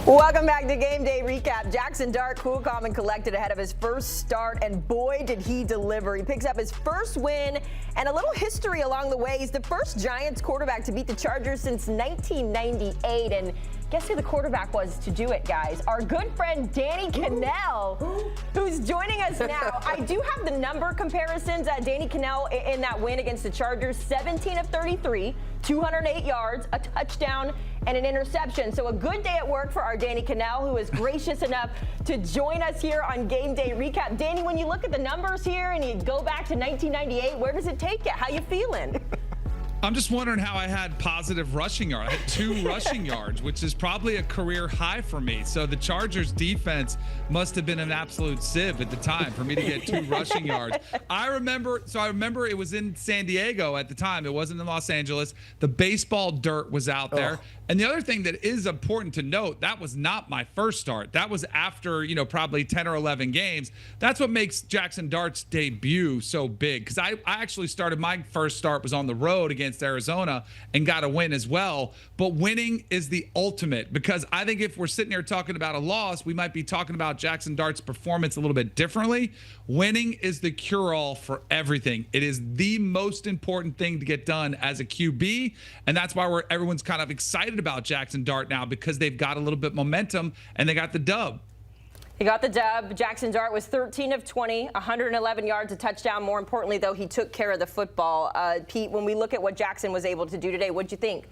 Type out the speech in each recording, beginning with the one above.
Welcome back to Game Day Recap. Jackson Dart, cool, calm, and collected ahead of his first start, and boy, did he deliver. He picks up his first win and a little history along the way. He's the first Giants quarterback to beat the Chargers since 1998, and guess who the quarterback was to do it, guys? Our good friend Danny Kanell, who's joining us now. I do have the number comparisons. Danny Kanell in that win against the Chargers, 17 of 33, 208 yards, a touchdown, and an interception. So a good day at work for our Danny Kanell, who is gracious enough to join us here on Game Day Recap. Danny, when you look at the numbers here and you go back to 1998, where does it take you? How you feeling? I'm just wondering how I had positive rushing yards. I had 2 rushing yards, which is probably a career high for me. So the Chargers defense must have been an absolute sieve at the time for me to get 2 rushing yards. I remember it was in San Diego at the time. It wasn't in Los Angeles. The baseball dirt was out there. And the other thing that is important to note, that was not my first start. That was after, probably 10 or 11 games. That's what makes Jackson Dart's debut so big. Because I actually started, my first start was on the road against Arizona and got a win as well. But winning is the ultimate, because I think if we're sitting here talking about a loss, we might be talking about Jackson Dart's performance a little bit differently. Winning is the cure-all for everything. It is the most important thing to get done as a QB, and that's why everyone's kind of excited about Jackson Dart now, because they've got a little bit of momentum and they got the dub. He got the dub. Jackson Dart was 13 of 20, 111 yards, a touchdown. More importantly, though, he took care of the football. Pete, when we look at what Jackson was able to do today, what'd you think?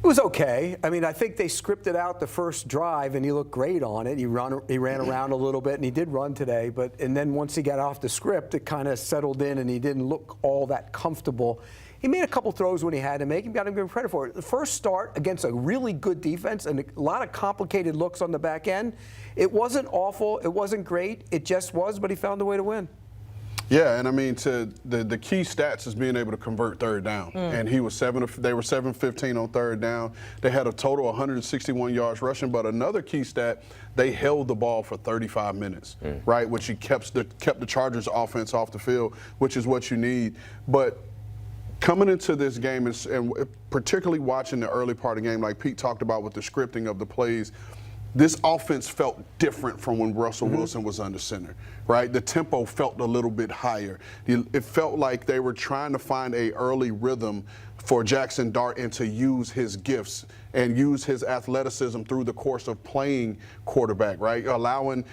It was okay. I mean, I think they scripted out the first drive, and he looked great on it. He ran around a little bit, and he did run today. And then once he got off the script, it kind of settled in, and he didn't look all that comfortable. He made a couple throws when he had to make. He got him credit for it. The first start against a really good defense and a lot of complicated looks on the back end. It wasn't awful. It wasn't great. It just was, but he found a way to win. Yeah, and I mean, the key stats is being able to convert third down. And they were 7-15 on third down. They had a total of 161 yards rushing, but another key stat, they held the ball for 35 minutes, right? Which kept the Chargers offense off the field, which is what you need. But coming into this game, and particularly watching the early part of the game, like Pete talked about with the scripting of the plays, this offense felt different from when Russell Wilson was under center, right? The tempo felt a little bit higher. It felt like they were trying to find a early rhythm for Jackson Dart and to use his gifts and use his athleticism through the course of playing quarterback, right? Allowing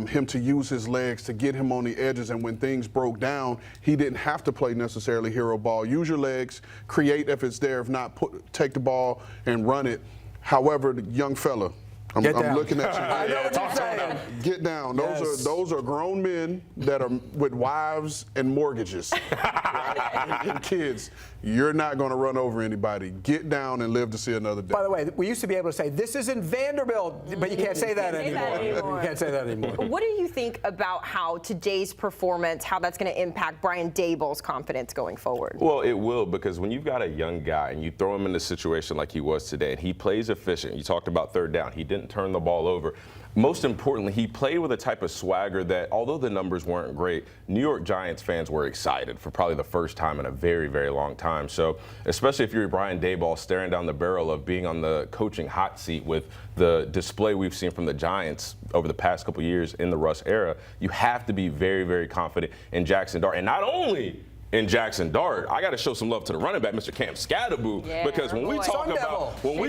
him to use his legs to get him on the edges, and when things broke down, he didn't have to play necessarily hero ball. Use your legs, create if it's there, if not, take the ball and run it. However, the young fella, I'm looking at you. I know what you're saying. Get down. Those are grown men that are with wives and mortgages, right? and kids. You're not going to run over anybody. Get down and live to see another day. By the way, we used to be able to say, this isn't Vanderbilt, but you can't say that anymore. You can't say that anymore. What do you think about how today's performance, how that's going to impact Brian Daboll's confidence going forward? Well, it will, because when you've got a young guy and you throw him in a situation like he was today, and he plays efficient. You talked about third down. He didn't turn the ball over. Most importantly, he played with a type of swagger that, although the numbers weren't great, New York Giants fans were excited for probably the first time in a very, very long time. So, especially if you're Brian Daboll staring down the barrel of being on the coaching hot seat with the display we've seen from the Giants over the past couple years in the Russ era, you have to be very, very confident in Jackson Dart. And not only in Jackson Dart, I got to show some love to the running back, Mr. Cam Scatterboo, because when we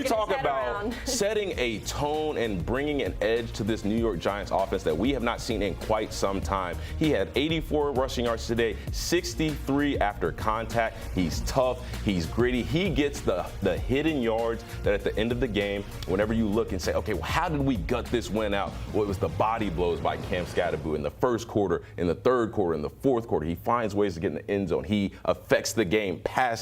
talk about setting a tone and bringing an edge to this New York Giants offense that we have not seen in quite some time. He had 84 rushing yards today, 63 after contact. He's tough, he's gritty. He gets the hidden yards that at the end of the game, whenever you look and say, okay, well, how did we gut this win out? Well, it was the body blows by Cam Scatterboo in the first quarter, in the third quarter, in the fourth quarter. He finds ways to get in the end zone. He affects the game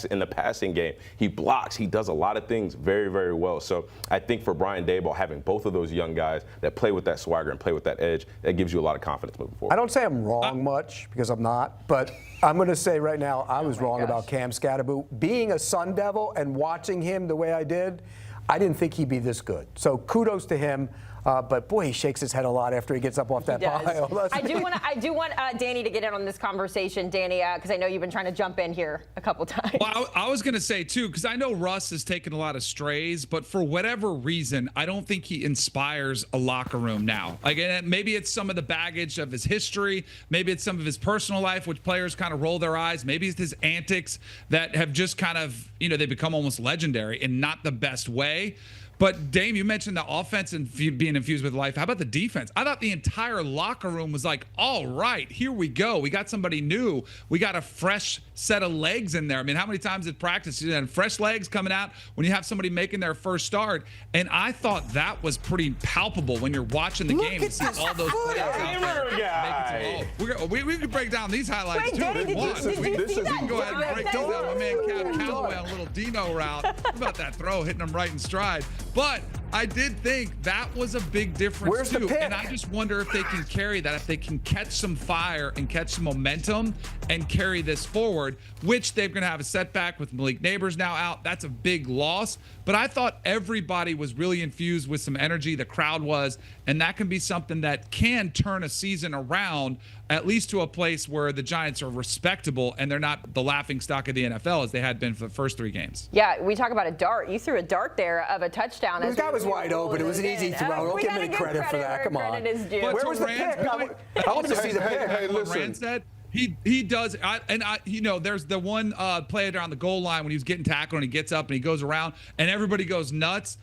in the passing game. He blocks. He does a lot of things very, very well. So I think for Brian Daboll, having both of those young guys that play with that swagger and play with that edge, that gives you a lot of confidence moving forward. I don't say I'm wrong much, because I'm not, but I'm going to say right now I was wrong about Cam Scatterboo. Being a Sun Devil and watching him the way I did, I didn't think he'd be this good. So kudos to him. But boy, he shakes his head a lot after he gets up off that pile. I do want Danny to get in on this conversation, Danny, because I know you've been trying to jump in here a couple times. Well, I was going to say, too, because I know Russ has taken a lot of strays, but for whatever reason, I don't think he inspires a locker room now. Again, maybe it's some of the baggage of his history. Maybe it's some of his personal life, which players kind of roll their eyes. Maybe it's his antics that have just kind of, they become almost legendary in not the best way. But, Dame, you mentioned the offense and being infused with life. How about the defense? I thought the entire locker room was like, all right, here we go. We got somebody new. We got a fresh set of legs in there. I mean, how many times at practice you had fresh legs coming out when you have somebody making their first start? And I thought that was pretty palpable when you're watching the game and see all those players out there. We can break down these highlights, too. Danny, We can go ahead and break these down. My man Cab Calloway on a little Dino route. How about that throw, hitting him right in stride? But I did think that was a big difference, Where's too. the pick? And I just wonder if they can carry that, if they can catch some fire and catch some momentum and carry this forward, which they're going to have a setback with Malik Nabers now out. That's a big loss. But I thought everybody was really infused with some energy. The crowd was. And that can be something that can turn a season around, at least to a place where the Giants are respectable and they're not the laughingstock of the NFL as they had been for the first 3 games. Yeah, we talk about a dart. You threw a dart there of a touchdown. The guy was wide open. It was an easy throw. Don't give him any credit for that. Come on. But where was the pick? I want to see the pick. Hey, listen. Rand said, he does, there's the one play around the goal line when he was getting tackled and he gets up and he goes around and everybody goes nuts.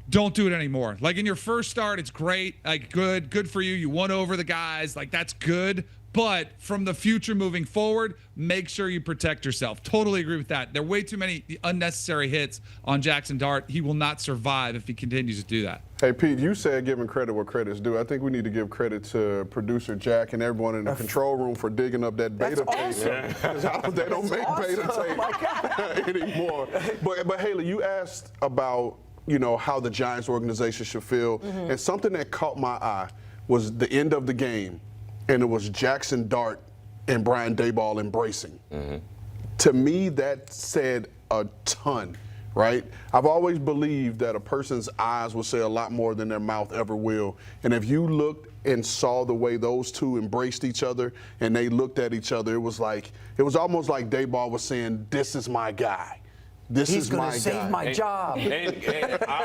Don't do it anymore. Like in your first start, it's great. Like good for you. You won over the guys. Like that's good. But from the future moving forward, make sure you protect yourself. Totally agree with that. There are way too many unnecessary hits on Jackson Dart. He will not survive if he continues to do that. Hey, Pete, you said giving credit where credit's due. I think we need to give credit to producer Jack and everyone in the control room for digging up that beta tape. Awesome. They don't make beta tape anymore. But Haley, you asked about how the Giants organization should feel, and something that caught my eye was the end of the game. And it was Jackson Dart and Brian Daboll embracing. To me, that said a ton, right? I've always believed that a person's eyes will say a lot more than their mouth ever will. And if you looked and saw the way those two embraced each other and they looked at each other, it was almost like Daboll was saying, "This is my guy. He's going to save my job." And I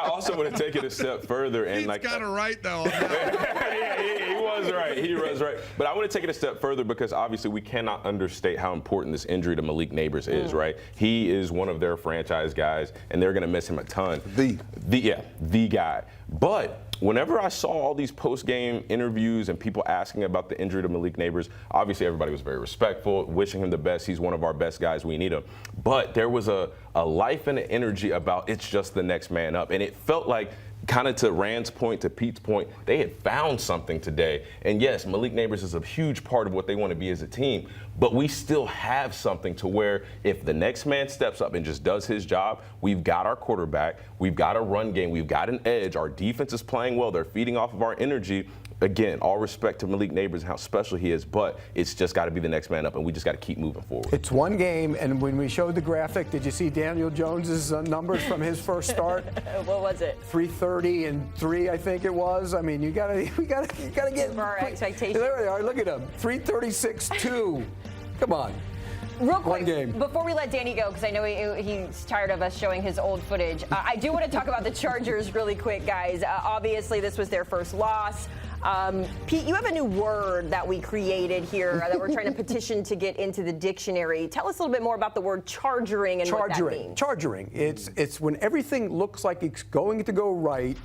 also want to take it a step further. And He's got it right, though. He was right. He was right. But I want to take it a step further because obviously we cannot understate how important this injury to Malik Nabers is, right? He is one of their franchise guys, and they're going to miss him a ton. The guy. But whenever I saw all these post-game interviews and people asking about the injury to Malik Nabers, obviously everybody was very respectful, wishing him the best. He's one of our best guys. We need him. But there was a life and an energy about it's just the next man up. And it felt like, kind of to Rand's point, to Pete's point, they had found something today. And yes, Malik Nabers is a huge part of what they want to be as a team. But we still have something to where if the next man steps up and just does his job, we've got our quarterback, we've got a run game, we've got an edge, our defense is playing well, they're feeding off of our energy. Again, all respect to Malik Nabers and how special he is, but it's just got to be the next man up, and we just got to keep moving forward. It's one game, and when we showed the graphic, did you see Daniel Jones's numbers from his first start? What was it? 330 and 3, I think it was. I mean, we gotta get our expectations. There they are. Look at him, 336-2. Come on. Real quick, One game. Before we let Danny go, because I know he's tired of us showing his old footage, I do want to talk about the Chargers really quick, guys. Obviously, this was their first loss. Pete, you have a new word that we created here that we're trying to petition to get into the dictionary. Tell us a little bit more about the word chargering and what that means. Chargering. It's when everything looks like it's going to go right,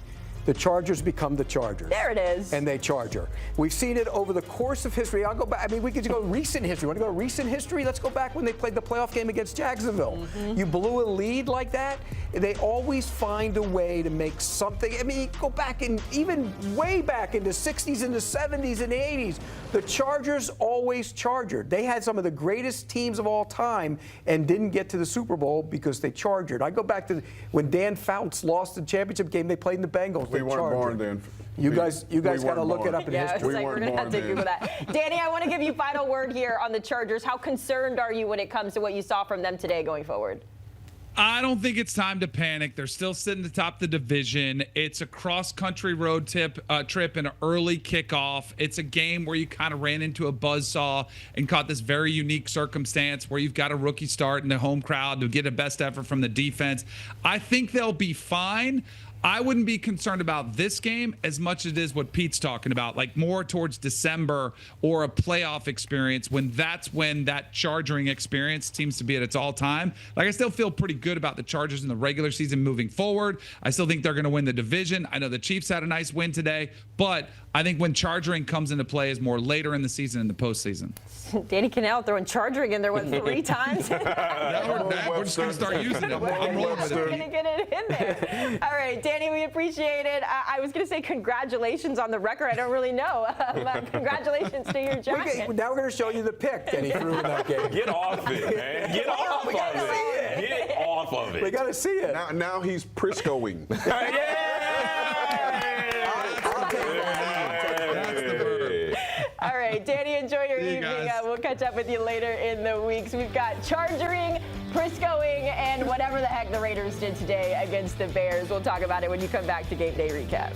the Chargers become the Chargers. There it is. And they charger. We've seen it over the course of history. I'll go back. I mean, we could go recent history. Want to go recent history? Let's go back when they played the playoff game against Jacksonville. You blew a lead like that. They always find a way to make something. I mean, go back and even way back in the 60s and the 70s and the 80s. The Chargers always chargered. They had some of the greatest teams of all time and didn't get to the Super Bowl because they chargered. I go back to when Dan Fouts lost the championship game they played in the Bengals. We weren't born then. You guys got to look it up in history. We're going to have to Google that. Danny, I want to give you final word here on the Chargers. How concerned are you when it comes to what you saw from them today going forward? I don't think it's time to panic. They're still sitting atop the division. It's a cross-country road trip and an early kickoff. It's a game where you kind of ran into a buzzsaw and caught this very unique circumstance where you've got a rookie start in the home crowd to get a best effort from the defense. I think they'll be fine. I wouldn't be concerned about this game as much as it is what Pete's talking about, like more towards December or a playoff experience when that charging experience seems to be at its all-time. Like, I still feel pretty good about the Chargers in the regular season moving forward. I still think they're going to win the division. I know the Chiefs had a nice win today, but I think when charging comes into play is more later in the season in the postseason. Danny Kanell throwing charging in there 3 times. We're just going to start using it. I'm rolling with it. We're going to get it in there. All right, Danny, we appreciate it. I was going to say congratulations on the record. I don't really know. Congratulations to your Giants. Now we're going to show you the pick that he threw in that game. Get off it, man. Get off of it. Get off of it. We got to see it. Now he's Priscoing. All right, Danny, enjoy your evening. We'll catch up with you later in the weeks. We've got chargering, Priscoing, and whatever the heck the Raiders did today against the Bears. We'll talk about it when you come back to Game Day Recap.